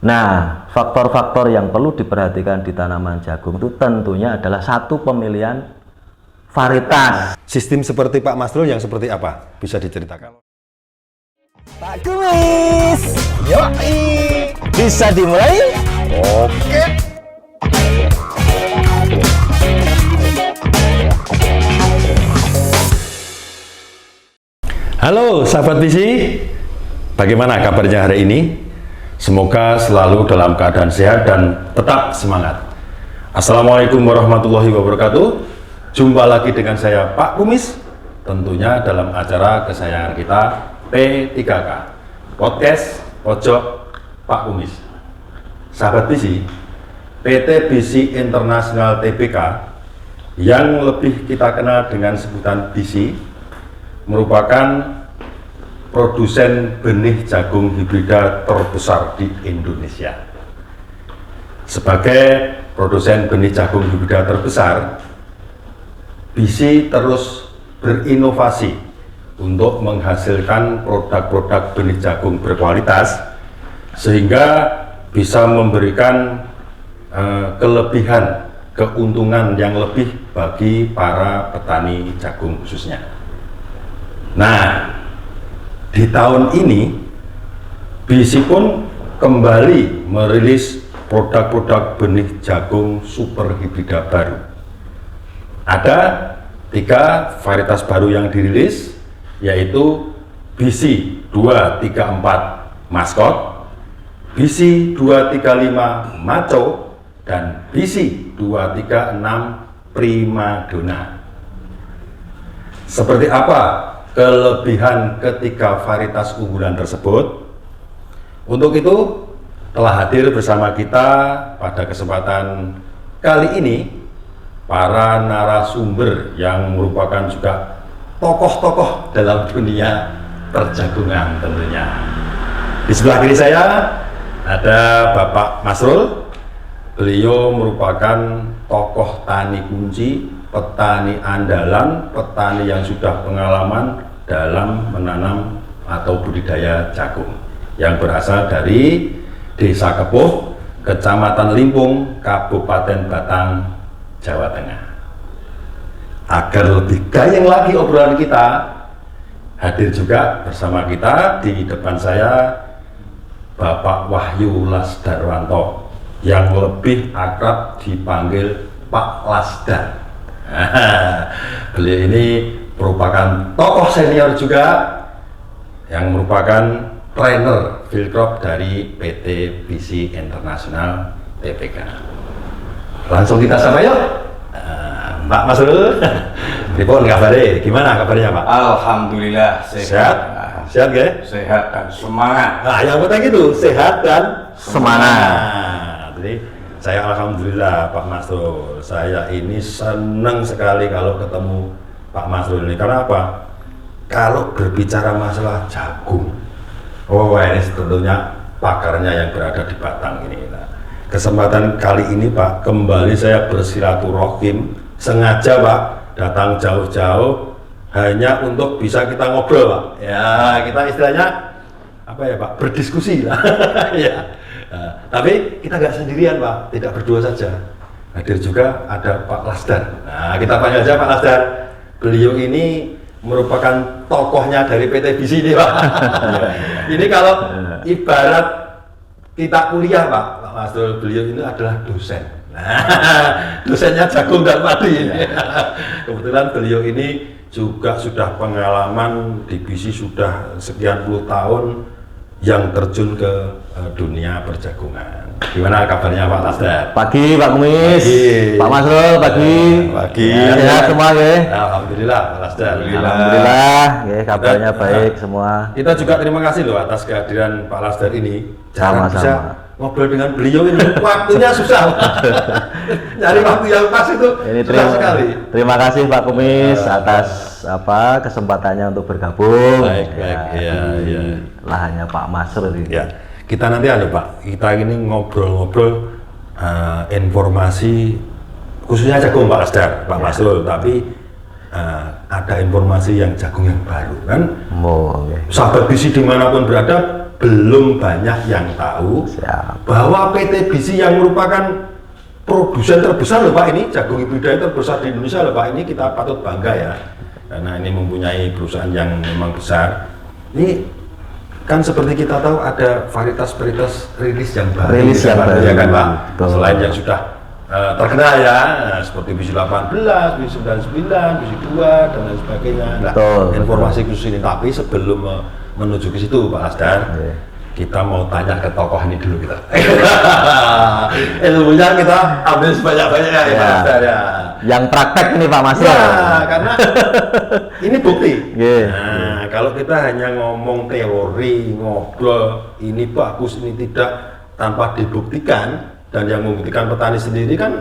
Nah, faktor-faktor yang perlu diperhatikan di tanaman jagung itu tentunya adalah satu, pemilihan varietas. Sistem seperti Pak Masrul yang seperti apa? Bisa diceritakan? Pak Kumis, yoi, bisa dimulai? Oke. Halo sahabat visi, bagaimana kabarnya hari ini? Semoga selalu dalam keadaan sehat dan tetap semangat. Assalamualaikum warahmatullahi wabarakatuh. Jumpa lagi dengan saya Pak Kumis, tentunya dalam acara kesayangan kita P3K, Podcast Pojok Pak Kumis. Sahabat visi, PT Bisi Internasional Tbk yang lebih kita kenal dengan sebutan Bisi merupakan produsen benih jagung hibrida terbesar di Indonesia. Sebagai produsen benih jagung hibrida terbesar, Bisi terus berinovasi untuk menghasilkan produk-produk benih jagung berkualitas sehingga bisa memberikan kelebihan, keuntungan yang lebih bagi para petani jagung khususnya. Nah, di tahun ini Bisi pun kembali merilis produk-produk benih jagung super hibrida baru. Ada 3 varietas baru yang dirilis, yaitu Bisi 234 Maskot, Bisi 235 Maco, dan Bisi 236 Primadona. Seperti apa kelebihan ketiga varietas unggulan tersebut? Untuk itu telah hadir bersama kita pada kesempatan kali ini para narasumber yang merupakan juga tokoh-tokoh dalam dunia perjagungan tentunya. Di sebelah kiri saya ada Bapak Masrul. Beliau merupakan tokoh tani kunci, petani andalan, petani yang sudah pengalaman dalam menanam atau budidaya jagung yang berasal dari Desa Kepuh, Kecamatan Limpung, Kabupaten Batang, Jawa Tengah. Agar lebih gayeng lagi obrolan kita, hadir juga bersama kita di depan saya Bapak Wahyu Lasdarwanto yang lebih akrab dipanggil Pak Lasdar. Beliau ini merupakan tokoh senior juga yang merupakan trainer field crop dari PT Bisi Internasional Tbk. Langsung kita sapa yuk. Pak Masrul, Ripon kabarnya? Gimana kabarnya Pak? Alhamdulillah sehat. Sehat ya? Sehat dan semangat. Nah, yang penting itu sehat dan Semangat. Jadi saya alhamdulillah Pak Masrul, saya ini senang sekali kalau ketemu Pak Masrul ini. Karena apa? Kalau berbicara masalah jagung, oh ini tentunya pakarnya yang berada di Batang ini. Nah, kesempatan kali ini Pak, kembali saya bersilaturahim, sengaja Pak datang jauh-jauh hanya untuk bisa kita ngobrol Pak. Ya kita istilahnya apa ya Pak, berdiskusi lah. Ya. Nah, tapi kita nggak sendirian Pak, tidak berdua saja. Hadir juga ada Pak Lasdar. Nah kita panggil aja Pak Lasdar. Beliau ini merupakan tokohnya dari PT Bisi ini Pak. Ini kalau ibarat kita kuliah Pak Masrul, beliau ini adalah dosen. Nah, dosennya jagung dan padi ini. Kebetulan beliau ini juga sudah pengalaman di Bisi sudah sekian puluh tahun yang terjun ke dunia perjagungan. Gimana kabarnya Pak Lasdar? Pagi Pak Kumis, Pagi. Pak Masrul, pagi. Pagi. Ya, sehat semua ya. Alhamdulillah Pak Lasdar. Alhamdulillah, ya, kabarnya baik semua. Kita juga terima kasih loh atas kehadiran Pak Lasdar ini. Jarang Sama-sama. bisa ngobrol dengan beliau ini, waktunya susah. Nyari waktu yang pas itu Ini susah sekali. terima kasih Pak Kumis atas kesempatannya untuk bergabung. Baik, iya, di iya. lahannya Pak Masrul ini. Ya, kita nanti ada Pak, kita ini ngobrol-ngobrol informasi khususnya jagung Pak Lasdar, Pak Masrul, tapi ada informasi yang jagung yang baru kan. Oh, okay. Sahabat Bisi dimanapun berada belum banyak yang tahu Siap. bahwa PT BISI yang merupakan produsen terbesar loh Pak, ini jagung hibridanya terbesar di Indonesia loh Pak, ini kita patut bangga ya karena ini mempunyai perusahaan yang memang besar. Ini kan seperti kita tahu ada varietas rilis yang baru, ya kan Pak. Betul. Selain yang sudah terkenal ya, seperti BISI 18, BISI 99, BISI 2 dan lain sebagainya. Nah, informasi khusus ini, tapi sebelum menuju ke situ Pak Lasdar, kita mau tanya ke tokoh ini dulu kita. Ilmunya kita ambil sebanyak-banyaknya ya Pak Lasdar ya. Yang praktek ini Pak Mas. Ya, karena ini bukti. Nah, kalau kita hanya ngomong teori, ngobrol, ini bagus, ini tidak, tanpa dibuktikan, dan yang membuktikan petani sendiri kan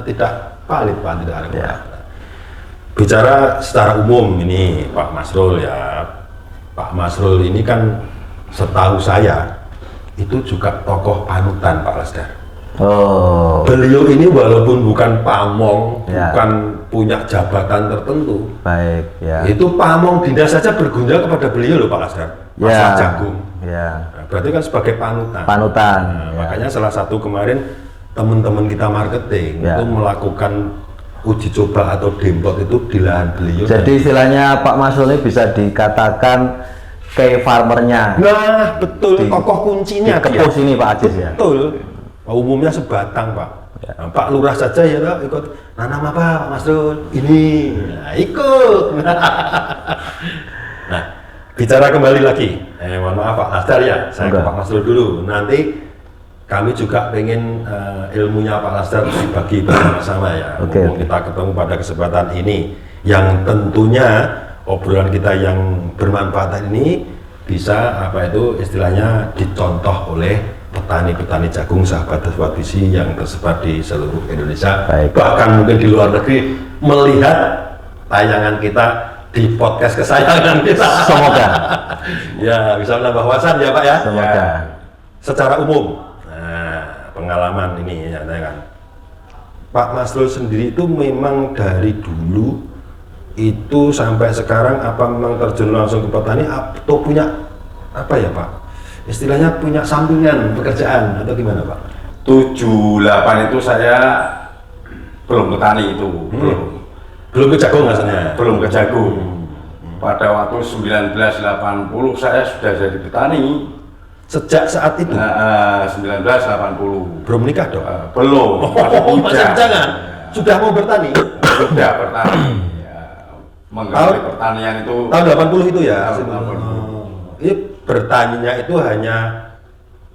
tidak valid Pak, tidak ada. Ya. Bicara secara umum ini Pak Masrul ya, Pak Masrul ini kan setahu saya itu juga tokoh panutan Pak Lasdar. Oh. Beliau ini walaupun bukan pamong, bukan punya jabatan tertentu. Baik, ya. Itu pamong dinas saja berguna kepada beliau loh Pak Lasdar. Masalah jagung. Ya. Nah, berarti kan sebagai panutan. Panutan. Nah, makanya salah satu kemarin teman-teman kita marketing itu melakukan uji coba atau dempot itu di lahan beliau. Jadi istilahnya Pak Masrul ini bisa dikatakan kayak farmernya. Nah, betul, tokoh kuncinya di Kepus ini Pak Ajis ya. Betul. Umumnya sebatang Pak. Nah, Pak Lurah saja ya ikut. Nanam apa Pak Masrul? Ini. Nah, ikut. Nah, bicara kembali lagi. Mohon maaf Pak Lasdar ya. Saya ke Pak Masrul dulu. Nanti kami juga pengen ilmunya Pak Lasdar dibagi bersama-sama ya. Mumpung kita ketemu pada kesempatan ini, yang tentunya obrolan kita yang bermanfaat ini bisa apa itu istilahnya dicontoh oleh petani-petani jagung sahabat BISI yang tersebar di seluruh Indonesia. Baik. Bahkan mungkin di luar negeri melihat tayangan kita di podcast kesayangan kita. Semoga. Ya, bisa menambah wawasan ya Pak ya. Semoga. Ya. Secara umum, pengalaman ini ya kan. Pak Masrul sendiri itu memang dari dulu itu sampai sekarang apa memang terjun langsung ke petani atau punya apa ya Pak? Istilahnya punya sampingan pekerjaan atau gimana Pak? 78 itu saya belum petani itu, belum ke jagung maksudnya? Belum ke jagung. Pada waktu 1980 saya sudah jadi petani. Sejak saat itu? 1980. Belum nikah dong? Belum. Masih jangan. Sudah mau bertani? Sudah bertani. Menggali pertanian itu tahun 80 itu ya? Tahun 80. Ini bertaninya itu hanya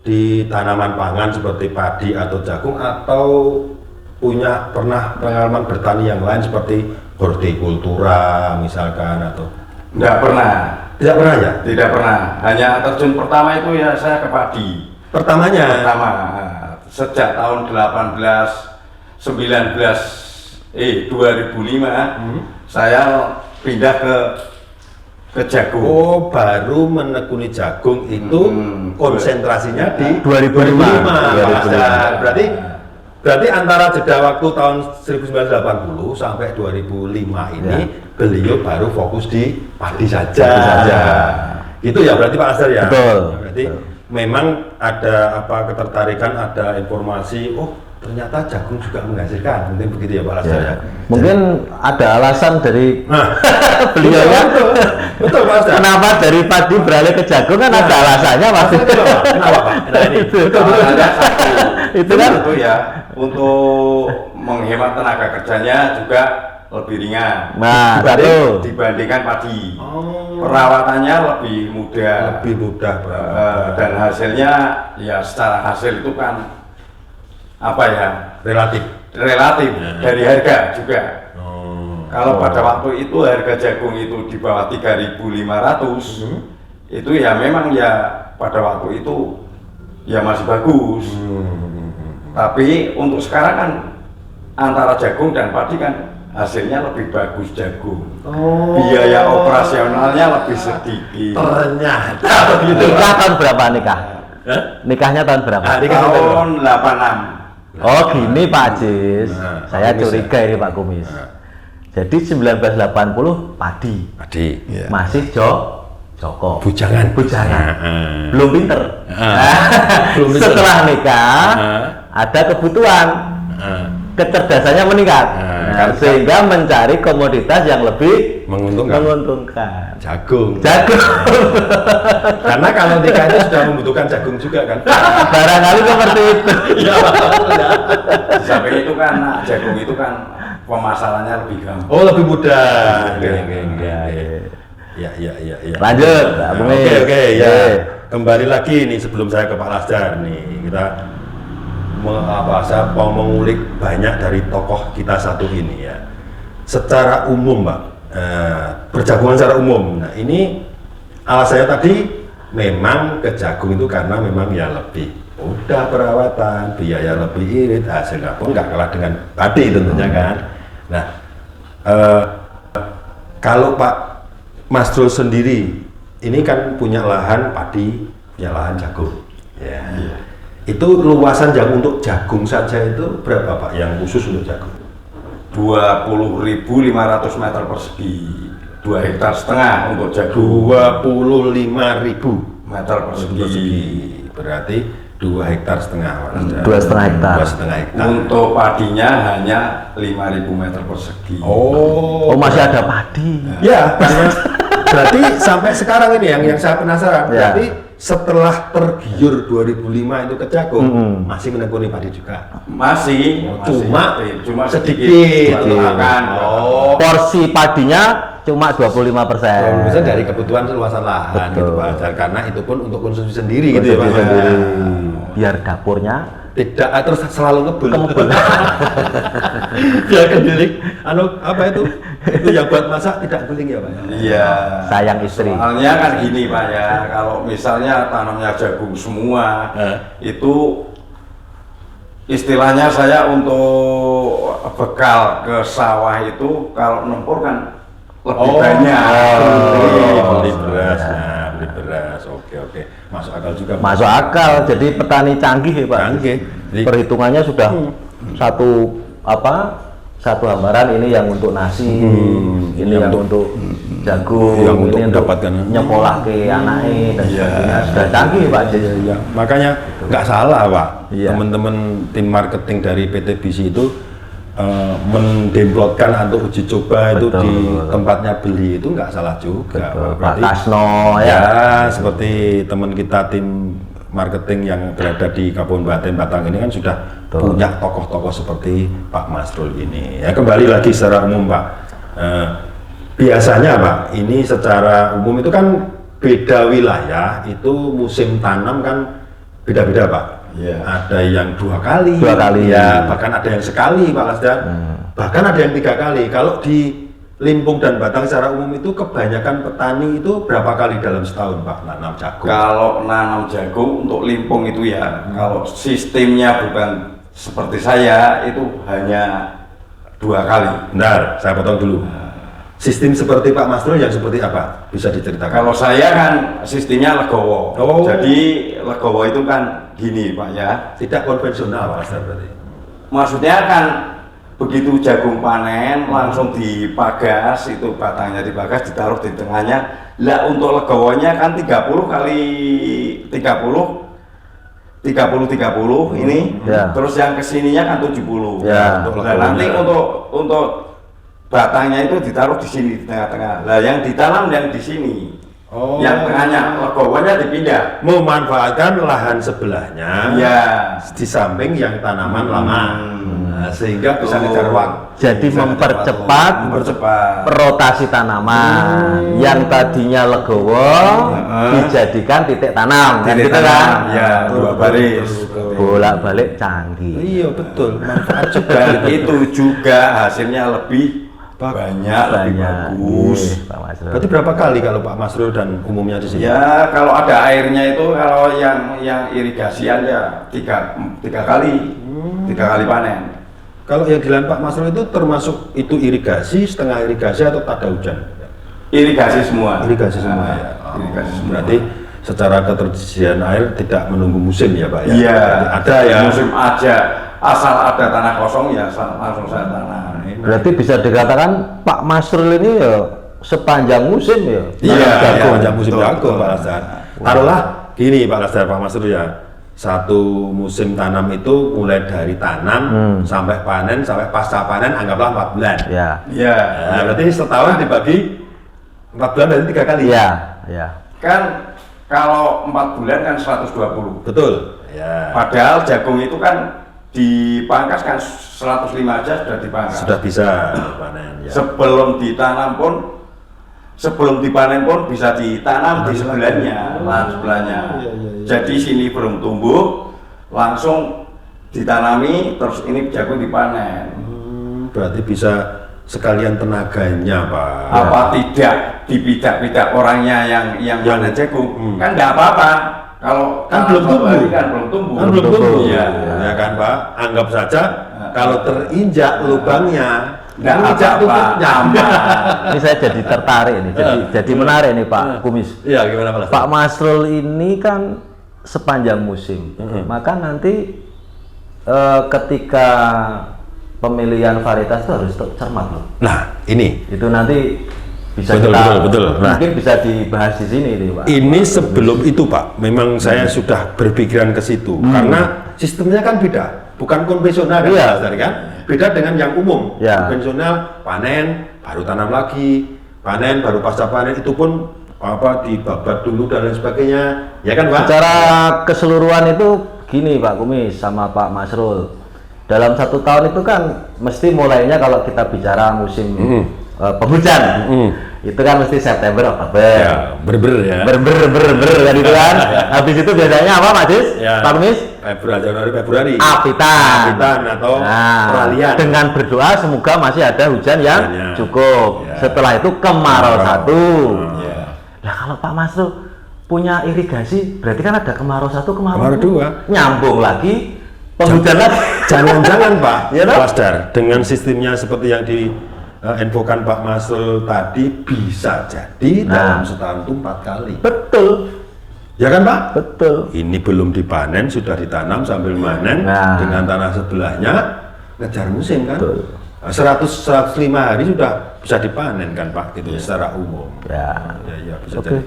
di tanaman pangan seperti padi atau jagung, atau pernah pengalaman bertani yang lain seperti hortikultura misalkan atau? Tidak pernah. Tidak pernah ya? Tidak pernah. Hanya terjun pertama itu ya saya ke padi. Pertamanya? Pertama. Sejak tahun 2005 saya pindah ke jagung. Oh, baru menekuni jagung itu konsentrasinya di 2005. Berarti antara jeda waktu tahun 1980 sampai 2005 ini beliau baru fokus di padi saja. Itu ya berarti Pak Lasdar ya. Betul. Berarti memang ada ketertarikan, ada informasi, ternyata jagung juga menghasilkan, mungkin begitu ya Pak Lasdar ya. Mungkin ada alasan dari beliau ya. Betul Pak Lasdar. Kenapa dari padi beralih ke jagung kan ada alasannya Mas. Kenapa Pak? Nah, ini. Itu kan itu ya, untuk menghemat tenaga kerjanya juga lebih ringan. Nah, dibandingkan padi. Perawatannya lebih mudah. Dan hasilnya ya secara hasil itu kan apa ya, relatif dari harga juga. Kalau pada waktu itu harga jagung itu di bawah 3.500, itu ya memang ya pada waktu itu ya masih bagus. Tapi untuk sekarang kan antara jagung dan padi kan hasilnya lebih bagus jagung. Biaya operasionalnya lebih sedikit. Ternyata begitu. Nikah tahun berapa nikah? Nikahnya tahun berapa? Tahun 86. Oh gini Pak Ajis, saya curiga ini Pak Kumis. Jadi 1980 padi, ya. masih Joko. Bujangan. Belum pinter. Belum pinter. Setelah nikah ada kebutuhan, kecerdasannya meningkat. Sehingga mencari komoditas yang lebih menguntungkan. Jagung. Karena kalau nikah itu sudah membutuhkan jagung juga kan. barangkali seperti itu. Iya. Sampai itu kan jagung itu kan pemasarannya lebih gampang. Oh, lebih mudah. Ya. Lanjut, Oke, ya. Kembali lagi nih sebelum saya ke Pak Lasdar nih, kita saya mau mengulik banyak dari tokoh kita satu ini ya. Secara umum, Pak, perjagungan secara umum. Nah, ini alasannya tadi memang ke jagung itu karena memang ya lebih mudah perawatan, biaya lebih irit, hasilnya pun nggak kalah dengan padi tentunya kan. Nah, kalau Pak Masrul sendiri ini kan punya lahan padi, punya lahan jagung. Ya. Itu luasan jagung untuk jagung saja itu berapa Pak yang khusus untuk jagung? 20.500 meter persegi, 2,5 hektar untuk jagung. 25.000 meter persegi. Berarti 2,5 hektar. 2,5 hektar. 2,5 hektar. Untuk padinya hanya 5.000 meter persegi. Oh, masih ada padi. Ya, berarti sampai sekarang ini yang saya penasaran. Ya. Berarti setelah tergiur 2005 itu ke jagung, masih menekuni padi juga. Masih, Cuma sedikit. Makan. Porsi padinya cuma 25%. Bisa dari kebutuhan luasan lahan gitu Pak. Karena itu pun untuk konsumsi sendiri gitu ya Pak. Biar dapurnya Tidak terus selalu ngebul. Biar kegiling. Apa itu? Itu yang buat masak tidak guling ya Pak. Iya. Sayang istri. Soalnya kan gini Pak ya, kalau misalnya tanamnya jagung semua, itu istilahnya saya untuk bekal ke sawah itu kalau nempur kan lebih banyak. Beli beras. Beli beras. Oke. Masuk akal juga. Masuk akal. Jadi petani canggih ya Pak. Canggih. Perhitungannya sudah satu hambaran ini yang untuk nasi, ini yang untuk jagung, yang ini untuk untuk mendapatkan nyekolah ke anaknya dan sebagainya. Sudah canggih Pak. Iya. Makanya nggak salah Pak. Iya. Teman-teman tim marketing dari PT BISI itu mendemplotkan untuk uji coba itu di tempatnya beli itu nggak salah juga. Pak Kasno ya seperti teman kita tim marketing yang berada di Kabupaten Batang ini kan sudah punya tokoh-tokoh seperti Pak Masrul ini. Ya kembali lagi secara umum Pak. Biasanya Pak, ini secara umum itu kan beda wilayah itu musim tanam kan beda-beda Pak. Yeah. Ada yang 2 kali, ya, bahkan ada yang sekali Pak Lasdar, bahkan ada yang 3 kali. Kalau di Limpung dan Batang secara umum itu kebanyakan petani itu berapa kali dalam setahun Pak nanam jagung? Kalau nanam jagung untuk Limpung itu ya, kalau sistemnya bukan seperti saya itu hanya 2 kali. Bentar, saya potong dulu. Sistem seperti Pak Masrul yang seperti apa? Bisa diceritakan? Kalau saya kan sistemnya legowo. Oh. Jadi legowo itu kan gini Pak ya. Tidak konvensional Pak Lasdar berarti. Maksudnya kan begitu jagung panen langsung dipagas, itu batangnya dipagas, ditaruh di tengahnya. Lah untuk legowonya kan 30 kali 30 ini. Ya. Terus yang kesininya kan 70. Ya. Nah, nanti untuk batangnya itu ditaruh di sini di tengah-tengah. Lah yang ditanam yang di sini. Oh. Yang tengahnya legowonya dipindah. Memanfaatkan lahan sebelahnya. Iya. Di samping yang tanaman lama. Nah, sehingga bisa ngejar waktu. Jadi mempercepat rotasi tanaman yang tadinya legowo dijadikan titik tanam kan gitu kan? Ya, 2 baris. Bolak-balik canggih. Iya betul. Manfaat Dan itu juga hasilnya lebih banyak, lebih bagus. Pak Masrul. Berarti berapa kali kalau Pak Masrul dan umumnya di sini? Ya kalau ada airnya itu, kalau yang irigasian ya 3 kali, 3 kali panen. Kalau yang di lahan Pak Masrul itu termasuk itu irigasi, setengah irigasi atau tak ada hujan? Irigasi semua. Irigasi semua ya. Irigasi semua. Berarti secara ketersediaan air tidak menunggu musim ya Pak ya? Iya. Ada ya. Musim aja, asal ada tanah kosong ya langsung saya tanam. Berarti bisa dikatakan Pak Masrul ini ya sepanjang musim ya. Iya, jagung. panjang musim jagung Pak Lasdar. Taruhlah gini Pak Lasdar, Pak Masrul ya. Satu musim tanam itu mulai dari tanam sampai panen sampai pasca panen anggaplah 4 bulan. Ya. Iya. Nah, berarti setahun dibagi 4 bulan berarti 3 kali. Iya, ya. Kan kalau 4 bulan kan 120. Betul. Ya. Padahal jagung itu kan dipangkas kan 105 aja sudah dipangkas. Sudah bisa panen ya. Sebelum dipanen pun bisa ditanam di sebelahnya, lahan sebelahnya. Jadi sini belum tumbuh, langsung ditanami, terus ini jagung dipanen. Berarti bisa sekalian tenaganya Pak. Apa tidak dipidak-pidak orangnya yang panen jagung? Kan nggak apa-apa. Kalau Kan belum tumbuh. kan belum tumbuh. Kan belum tumbuh. Iya. Ya kan Pak. Anggap saja kalau terinjak lubangnya, Nggak terinjak apa-apa, tutupnya. aman. Ini saya jadi tertarik nih, jadi menarik nih Pak Kumis. Iya, gimana Pak Lasdar? Pak Masrul ini kan sepanjang musim, maka nanti ketika pemilihan varietas itu harus cermat loh. Nah, ini Itu nanti bisa Betul, kita betul. Nah. mungkin bisa dibahas di sini nih Pak. ini sebelum itu Pak, memang saya sudah berpikiran ke situ karena sistemnya kan beda, bukan konvensional kan, Iya. Pak Lasdar, kan? Beda dengan yang umum. Ya. Konvensional panen baru tanam lagi, panen baru pasca panen itu pun apa dibabat dulu dan lain sebagainya, ya kan Pak? Secara keseluruhan itu gini Pak Kumis sama Pak Masrul. Dalam 1 tahun itu kan mesti mulainya kalau kita bicara musim penghujan, itu kan mesti September, Oktober. Ya, ber ya. Ber kan itu kan. Habis itu biasanya apa Pak Cis? Ya. Pak Kumis? Februari. Apitan. Apitan atau peralihan. Dengan berdoa semoga masih ada hujan yang Hujannya. cukup. Ya. Setelah itu kemarau satu. Ya. Nah kalau Pak Masrul punya irigasi, berarti kan ada kemarau satu, Kemarau dua. nyambung lagi, penghujan lagi. Jangan-jangan Pak Ya, toh? Lasdar, dengan sistemnya seperti yang diinfokan Pak Masrul tadi bisa jadi dalam setahun itu 4 kali. Betul, Ya kan Pak? betul. Ini belum dipanen, sudah ditanam sambil manen Nah. dengan tanah sebelahnya, ngejar musim kan? Betul. 100-105 hari sudah bisa dipanen kan Pak, gitu secara umum. Ya. Ya, bisa Oke. jadi.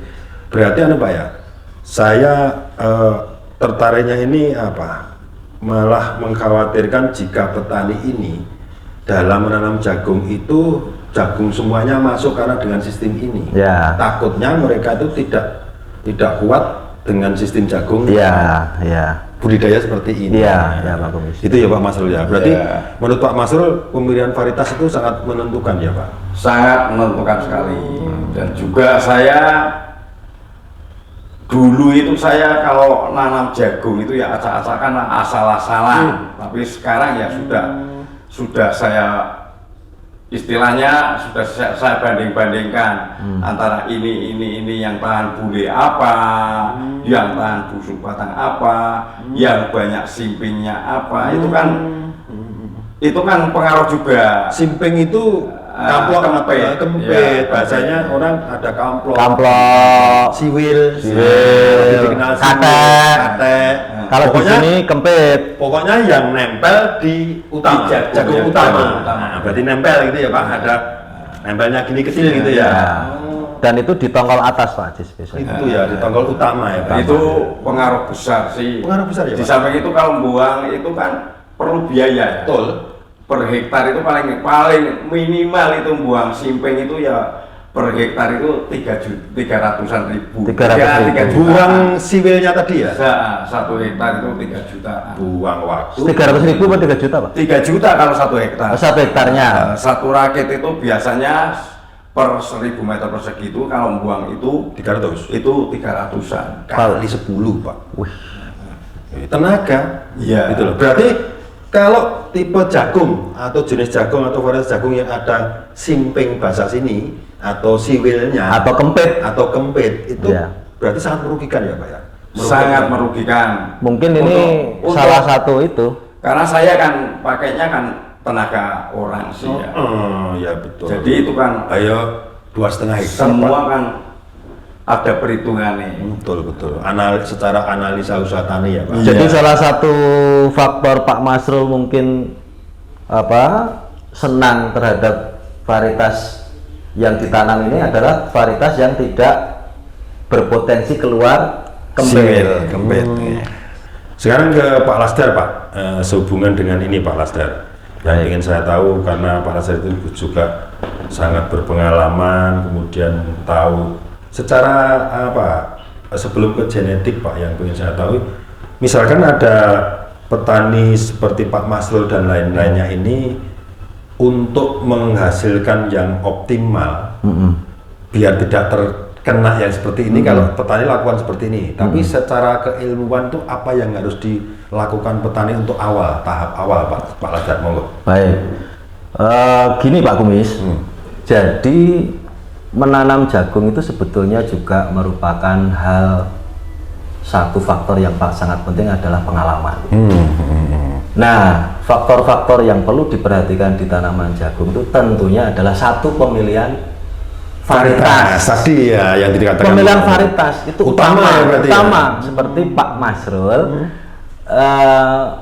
Berarti Pak ya, saya tertariknya ini apa? Malah mengkhawatirkan jika petani ini dalam menanam jagung itu jagung semuanya masuk karena dengan sistem ini. Ya. Takutnya mereka itu tidak kuat dengan sistem jagung. Ya, ya. Budidaya seperti ini. Iya, ya, Pak Kumis. Itu ya Pak Masrul ya. Berarti Iya. menurut Pak Masrul pemilihan varietas itu sangat menentukan ya Pak. Sangat menentukan sekali. Dan juga saya dulu itu saya kalau nanam jagung itu ya acak-acakan asal-asalan. Tapi sekarang ya sudah saya istilahnya sudah saya banding-bandingkan antara ini yang tahan bule apa, yang tahan busuk batang apa, yang banyak simpingnya apa, itu kan pengaruh juga. Simping itu kamplok kempit. kempit. Ya, Bahasanya orang ada kamplok. Kamplok. Siwil. Siwil. Dikenal Katek. Katek. Kalau di Pokoknya- sini kempit. Pokoknya yang nempel di utama, Di jagung jagung yang utama. utama. Nah, berarti nempel gitu ya Pak, ada nempelnya gini kecil gitu ya. Ya. Dan itu di tongkol atas Pak Cis biasanya. Itu ya di tonggol utama ya Pak. Itu pengaruh besar sih. Pengaruh besar ya, Di Pak? samping itu kalau buang itu kan perlu biaya. Betul. Per hektar itu paling minimal itu buang simping itu ya per hektar itu 300-an ribu. 300.000. Buang siwilnya tadi ya. 1 hektar itu 3 jutaan. Buang waktu. 300.000 atau 3 juta Pak? 3 juta kalau 1 hektar. 1 hektarnya. Satu rakit itu biasanya per 1000 meter persegi itu kalau buang itu 300. itu 300-an. Kali 10 Pak. Wih. Tenaga. Iya. Gitu loh. Berarti kalau tipe jagung atau jenis jagung atau varietas jagung yang ada simping bahasa sini atau siwilnya Atau kempit. atau kempit itu Iya. berarti sangat merugikan ya Pak ya. Sangat merugikan. Mungkin ini Untuk- salah satu itu. Karena saya kan pakainya kan tenaga orang sih ya. Oh ya betul. Jadi itu kan ayo 2,5 hektar semua Pak. kan ada perhitungannya. Betul. Secara analisa usaha tani ya Pak. Iya. Jadi salah satu faktor Pak Masrul mungkin senang terhadap varietas yang ditanam ini adalah varietas yang tidak berpotensi keluar kembel. Sekarang ke Pak Lasdar, Pak. Sehubungan dengan ini Pak Lasdar, yang ingin saya tahu, karena Pak Lasdar itu juga sangat berpengalaman, kemudian tahu secara apa, sebelum ke genetik Pak, yang ingin saya tahu, misalkan ada petani seperti Pak Masrul dan lain-lainnya ini untuk menghasilkan yang optimal, biar tidak terkena yang seperti ini, kalau petani lakukan seperti ini. Tapi secara keilmuan itu apa yang harus dilakukan petani untuk tahap awal, Pak Lasdar, monggo. Baik, gini Pak Kumis, jadi menanam jagung itu sebetulnya juga merupakan satu faktor yang sangat penting adalah pengalaman. Nah, faktor-faktor yang perlu diperhatikan di tanaman jagung itu tentunya adalah satu, pemilihan varietas. Tadi ya yang dikatakan Pemilihan varietas itu utama ya? Seperti Pak Masrul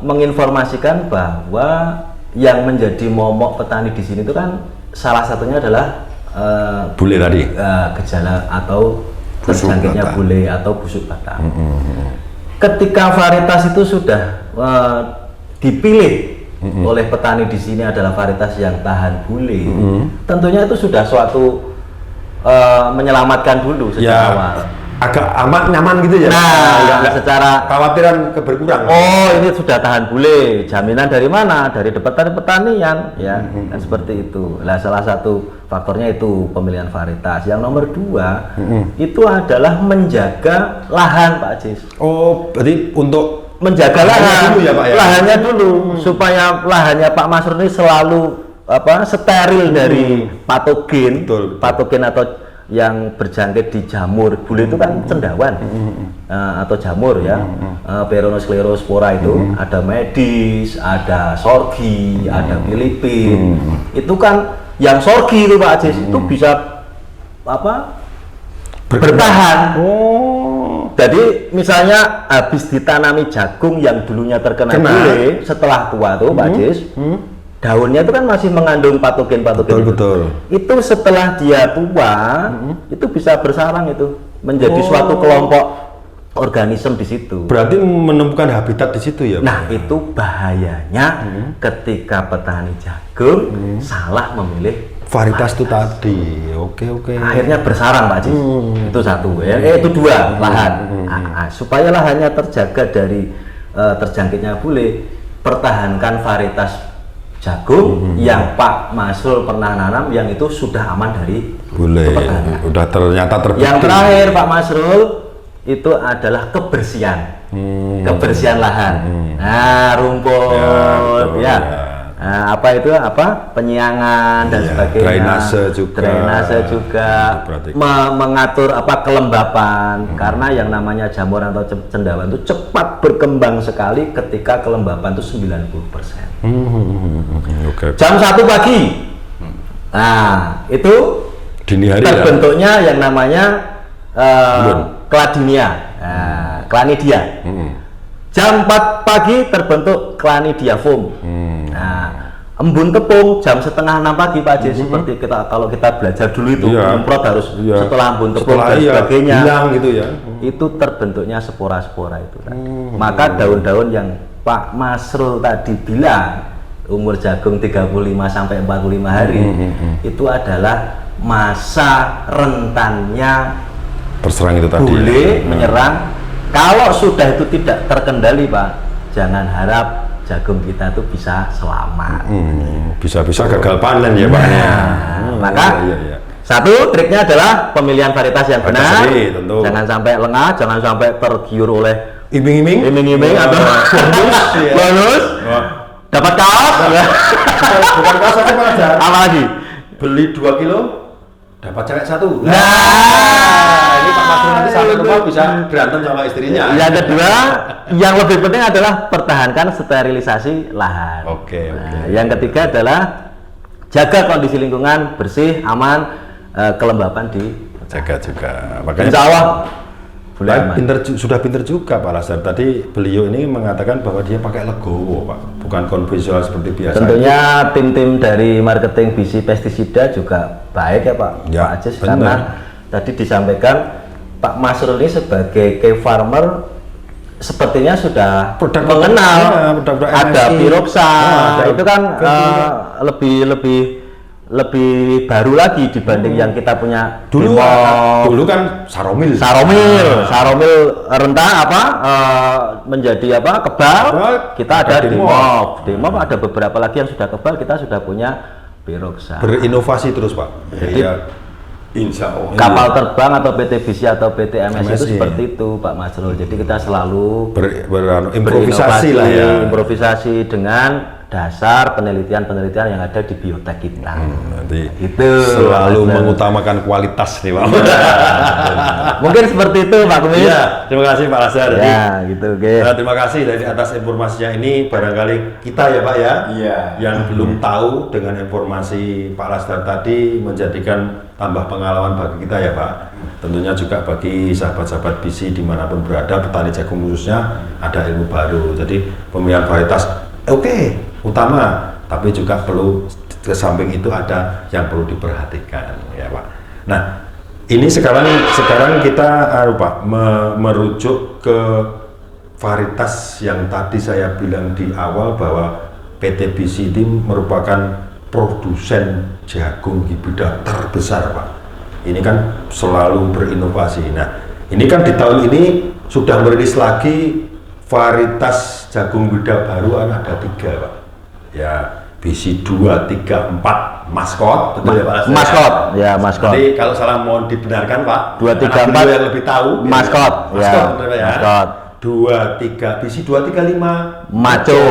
menginformasikan bahwa yang menjadi momok petani di sini itu kan salah satunya adalah bule tadi, gejala atau terjangkitnya bule atau busuk batang. Ketika varietas itu sudah dipilih oleh petani di sini adalah varietas yang tahan bule, tentunya itu sudah suatu menyelamatkan dulu sejak awal. Agak aman, nyaman gitu ya. Nah, secara khawatiran berkurang. Oh, ini sudah tahan bule. Jaminan dari mana? Dari petani-petanian, ya. Kan seperti itu. Nah, salah satu faktornya itu pemilihan varietas. Yang nomor 2 itu adalah menjaga lahan, Pak Jis. Oh, berarti untuk menjaga lahan dulu ya, Pak, ya? Lahannya dulu supaya lahannya Pak Masrul ini selalu steril dari patogen. Betul. Patogen atau yang berjangkit di jamur bule itu kan cendawan atau jamur ya, Peronosklerospora itu ada medis, ada sorgi, ada Filipin. Itu kan yang sorgi itu Pak Ajis itu bisa bertahan. Jadi misalnya habis ditanami jagung yang dulunya terkena bule, setelah tua tuh Pak Ajis, daunnya itu kan masih mengandung patogen-patogen. Betul. Itu setelah dia tua, itu bisa bersarang itu menjadi suatu kelompok organisme di situ. Berarti menemukan habitat di situ ya, Pak? Nah, itu bahayanya ketika petani jagung salah memilih varietas itu tadi. Oke. Akhirnya bersarang, Pak Haji. Itu satu. Itu 2, lahan. Supaya lahannya terjaga dari terjangkitnya bule, pertahankan varietas jagung yang Pak Masrul pernah nanam yang itu sudah aman dari bule. Udah ternyata terbukti. Yang terakhir Pak Masrul itu adalah kebersihan. Kebersihan lahan. Nah, rumput Nah, penyiangan dan sebagainya. Drainase juga. Mengatur kelembapan, karena yang namanya jamur atau cendawan itu cepat berkembang sekali ketika kelembapan itu 90%. Jam 1 pagi. Nah, itu dini hari terbentuknya yang namanya Clanidia. Jam 4 pagi terbentuk Clanidia foam. Nah, embun tepung jam setengah 6 pagi Pak Haji, seperti kalau kita belajar dulu itu nyemprot harus setelah embun tepung dan sebagainya. Gitu ya. Itu terbentuknya spora-spora itu. Maka daun-daun yang Pak Masrul tadi bilang umur jagung 35 sampai 45 hari itu adalah masa rentannya terserang itu tadi. Bule menyerang. Kalau sudah itu tidak terkendali Pak, jangan harap jagung kita itu bisa selamat. Bisa-bisa gagal panen ya Pak. Maka satu triknya adalah pemilihan varietas yang benar. Jangan sampai lengah, jangan sampai tergiur oleh iming-iming atau bonus. Dapat kaos. Bukan kaos aja Pak. Apa lagi? Beli 2 kilo dapat cewek 1. Ini Pak Masrul nanti sampai rumah bisa berantem sama istrinya. Yang kedua, yang lebih penting adalah pertahankan sterilisasi lahan. Yang ketiga adalah jaga kondisi lingkungan bersih, aman, kelembapan jaga juga. Makanya insya Allah boleh aman. Sudah pinter juga Pak Lazar. Tadi beliau ini mengatakan bahwa dia pakai legowo Pak, bukan konvensional seperti biasa. Tentunya tim-tim dari marketing BC pestisida juga baik ya Pak, Ya, Pak Ajis, benar. karena tadi disampaikan Pak Masrul ini sebagai key farmer sepertinya sudah Produk-produk, mengenal ya, produk-produk ada MSI. Piroxa, ada itu kan lebih baru lagi dibanding yang kita punya Dulu kan Saromil. Saromil rentah menjadi kebal. Kita ada Dimov ada beberapa lagi yang sudah kebal, kita sudah punya Piroxa. Berinovasi terus Pak. Jadi, Insya Allah. kapal terbang atau PT BC atau PT MS itu MSI. seperti itu Pak Masrul. Jadi kita selalu improvisasi lah ya. improvisasi dengan dasar penelitian yang ada di biotek kita. Nanti Itu selalu Mas. mengutamakan kualitas nih Pak. Mungkin seperti itu Pak Kumis. Iya, terima kasih Pak Lazar. Ya, gitu, oke. Terima kasih dari atas informasinya ini. Barangkali kita ya Pak ya, Iya. yang belum tahu dengan informasi Pak Lazar tadi menjadikan tambah pengalaman bagi kita ya Pak. Tentunya juga bagi sahabat-sahabat BC dimanapun berada, petani jagung khususnya ada ilmu baru. Jadi pemilihan varietas utama, tapi juga perlu ke samping itu ada yang perlu diperhatikan ya Pak. Nah, ini sekarang kita Pak merujuk ke varietas yang tadi saya bilang di awal bahwa PT BC ini merupakan produsen jagung hibrida terbesar Pak. Ini kan selalu berinovasi. Nah, ini kan di tahun ini sudah merilis lagi varietas jagung hibrida baru ada 3 Pak. Ya, BC 234 maskot, betul ya Pak Lazar? Maskot, ya maskot. Jadi kalau salah mohon dibenarkan Pak. 234 Karena beliau yang lebih tahu. maskot, Maskot, ya. betul ya. Maskot. 23 BC 235 Maco,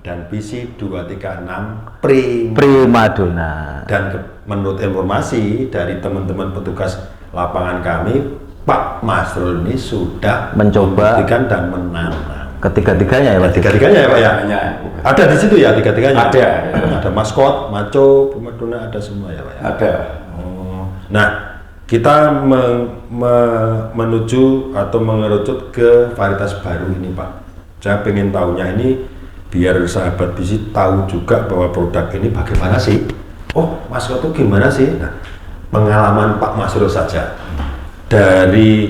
dan BC 236 Primadona. dan menurut informasi dari teman-teman petugas lapangan kami, Pak Masrul ini sudah Mencoba. membuktikan dan menanam. Ketiga-tiganya ya Pak. Tiga-tiganya ya Pak ya? Hanya. Ada di situ ya tiga-tiganya? Ada. Ada maskot, maco, primadona, ada semua ya Pak ya? Ada. Oh. Nah, kita menuju atau mengerucut ke varietas baru ini Pak. Saya pengen tahunya ini biar sahabat BC tahu juga bahwa produk ini bagaimana sih. Oh, maskot itu gimana sih? Nah, pengalaman Pak Masrul saja. Dari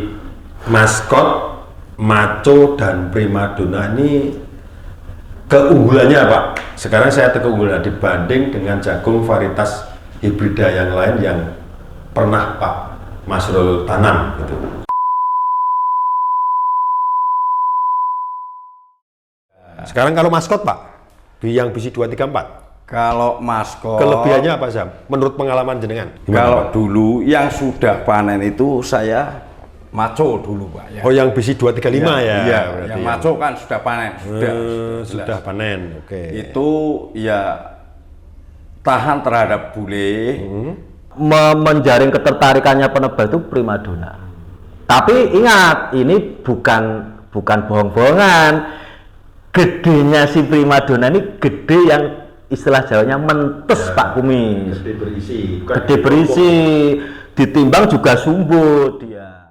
maskot, maco, dan primadona ini keunggulannya Pak. Sekarang saya keunggulan dibanding dengan jagung varietas hibrida yang lain yang pernah Pak Masrul tanam gitu. Sekarang kalau maskot Pak, yang BC 234, Kalau maskot, kelebihannya apa Sam? Menurut pengalaman jenengan? Gimana, kalau Pak? dulu yang sudah panen itu saya maco dulu Pak ya. Oh, yang BC 235 ya? Iya, berarti yang ya. maco kan sudah panen, Sudah panen, oke. Itu ya tahan terhadap bule. Menjaring ketertarikannya penebal itu primadona. Tapi ingat, ini bukan bohong-bohongan. Gedenya si primadona ini gede yang istilah Jawanya mentes Pak Kumis. Gede berisi. Gede berisi, ditimbang juga sumbut dia.